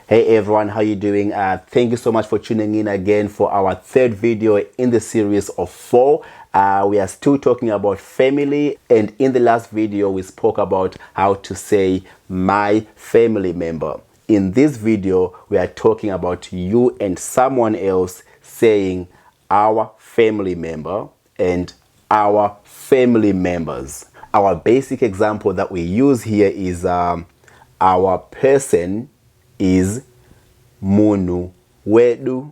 Hey everyone, how you doing? Thank you so much for tuning in again for our third video in the series of 4. We are still talking about family, and in the last video we spoke about how to say my family member. In this video we are talking about you and someone else saying our family member and our family members. Our basic example that we use here is our person is munu wedu.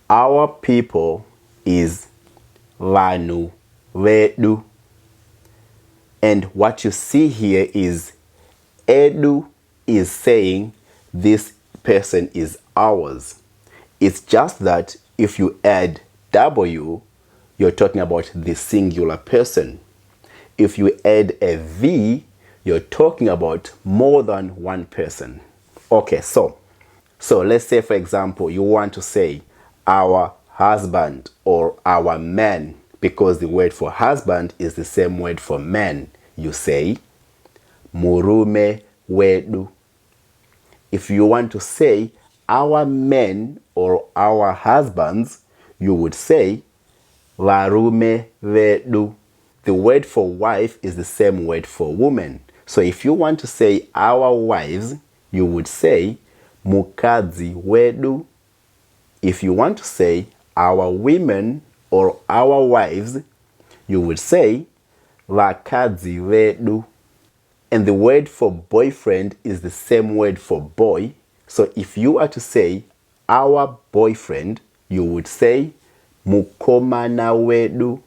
Our people is vanu vedu. And what you see here is edu is saying this person is ours. It's just that if you add w, you're talking about the singular person. If you add a v, you're talking about more than one person. Okay, so let's say, for example, you want to say our husband or our man, because the word for husband is the same word for man. You say murume wedu. If you want to say our men or our husbands, you would say varume vedu. The word for wife is the same word for woman. So if you want to say our wives, you would say mukadzi wedu. If you want to say our women or our wives, you would say vakadzi vedu. And the word for boyfriend is the same word for boy. So if you are to say our boyfriend, you would say mukomana wedu.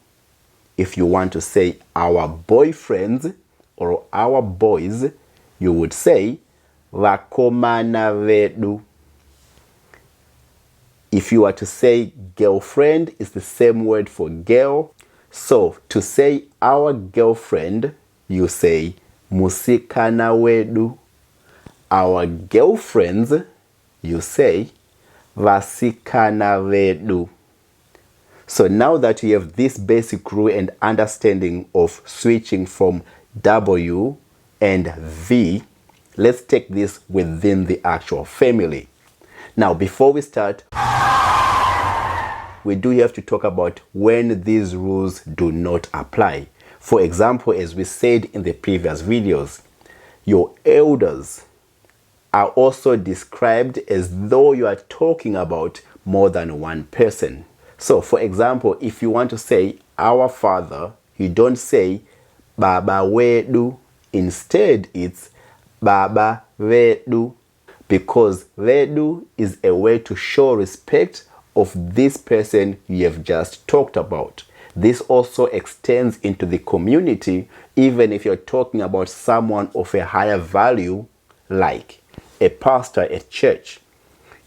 If you want to say our boyfriends or our boys, you would say vakomana vedu. If you are to say girlfriend, it's the same word for girl. So to say our girlfriend, you say musikana wedu. Our girlfriends, you say vasikana vedu. So now that you have this basic rule and understanding of switching from W and V, let's take this within the actual family. Now, before we start, we do have to talk about when these rules do not apply. For example, as we said in the previous videos, your elders are also described as though you are talking about more than one person. So, for example, if you want to say our father, you don't say baba wedu. Instead, it's baba vedu, because vedu is a way to show respect of this person you have just talked about. This also extends into the community, even if you're talking about someone of a higher value, like a pastor at church.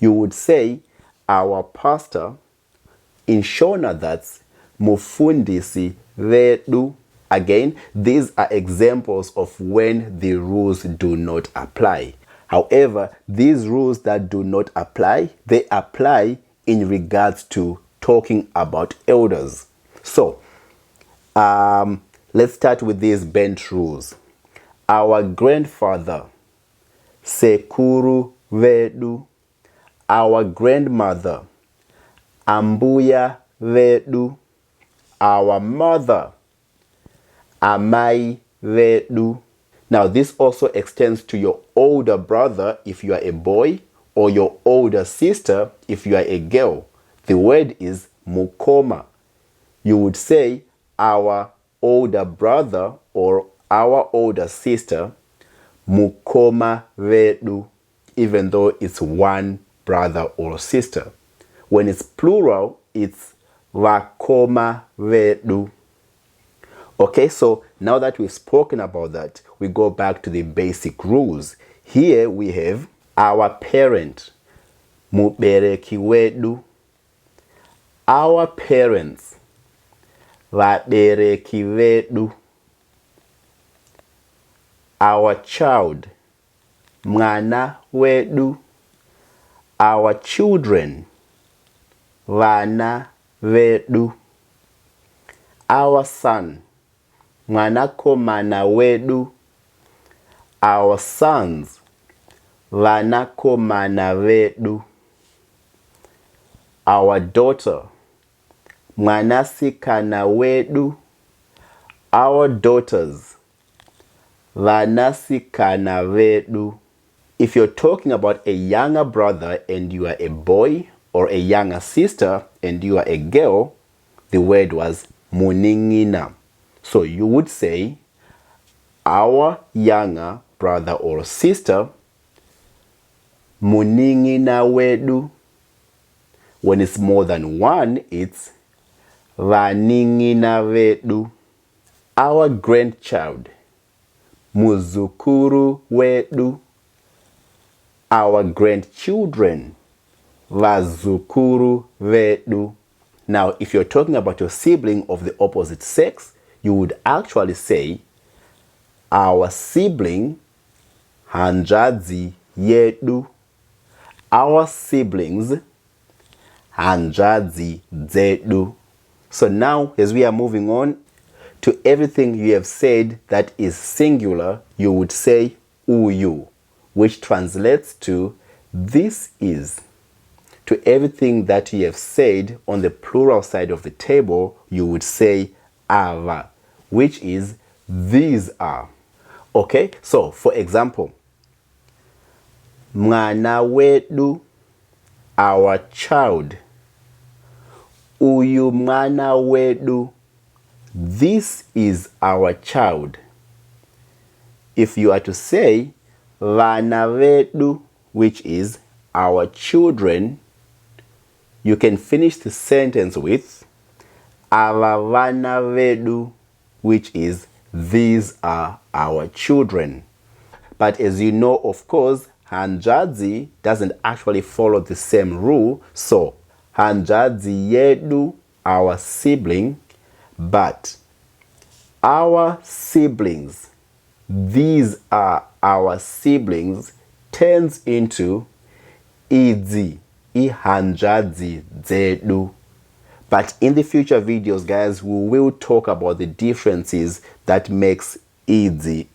You would say our pastor. In Shona, that's mufundisi vedu. Again, these are examples of when the rules do not apply. However, these rules that do not apply, they apply in regards to talking about elders. So, let's start with these bench rules. Our grandfather, sekuru vedu. Our grandmother, ambuya vedu. Our mother, amai vedu. Now this also extends to your older brother if you are a boy, or your older sister if you are a girl. The word is mukoma. You would say our older brother or our older sister, mukoma vedu, even though it's one brother or sister. When it's plural, it's vakoma vedu. Okay, so now that we've spoken about that, we go back to the basic rules. Here we have our parent, mubereki wedu. Our parents, vabereki vedu. Our child, mwana wedu. Our children, vana vedu. Our son, mwanakomana wedu. Our sons, vanakomana vedu. Our daughter, mwanasikana wedu. Our daughters, vanasikana vedu. If you're talking about a younger brother and you are a boy, or a younger sister and you are a girl, the word was muningina. So you would say our younger brother or sister, muningina wedu. When it's more than one, it's vaningina vedu. Our grandchild, muzukuru wedu. Our grandchildren, vazukuru vedu. Now, if you're talking about your sibling of the opposite sex, you would actually say our sibling, hanjadzi yedu. Our siblings, hanjadzi zedu. So now, as we are moving on to everything you have said that is singular, you would say uyu, which translates to this is. To everything that you have said on the plural side of the table, you would say ava, which is these are. Okay, so for example, mwana wedu, our child. Uyu mwana wedu, this is our child. If you are to say vana vedu, which is our children, you can finish the sentence with ava vana vedu, which is these are our children. But as you know, of course, hanjadzi doesn't actually follow the same rule. So hanjadzi yedu, our sibling, but our siblings, these are our siblings, turns into idzi, ihanjadzi zedu. But in the future videos, guys, we will talk about the differences that makes idzi,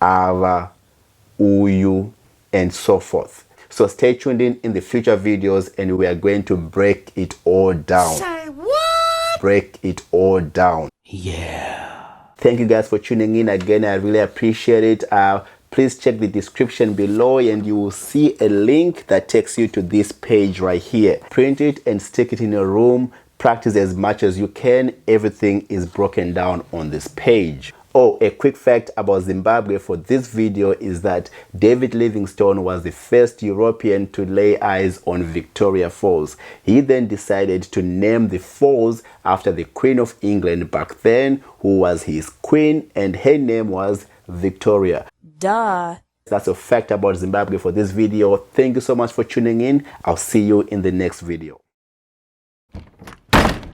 ava, uyu, and so forth. So stay tuned in the future videos, and we are going to break it all down. Say what? Break it all down. Yeah. Thank you guys for tuning in again. I really appreciate it. Please check the description below and you will see a link that takes you to this page right here. Print it and stick it in your room. Practice as much as you can. Everything is broken down on this page. Oh, a quick fact about Zimbabwe for this video is that David Livingstone was the first European to lay eyes on Victoria Falls. He then decided to name the falls after the Queen of England back then, who was his queen, and her name was Victoria. Duh. That's a fact about Zimbabwe for this video. Thank you so much for tuning in. I'll see you in the next video.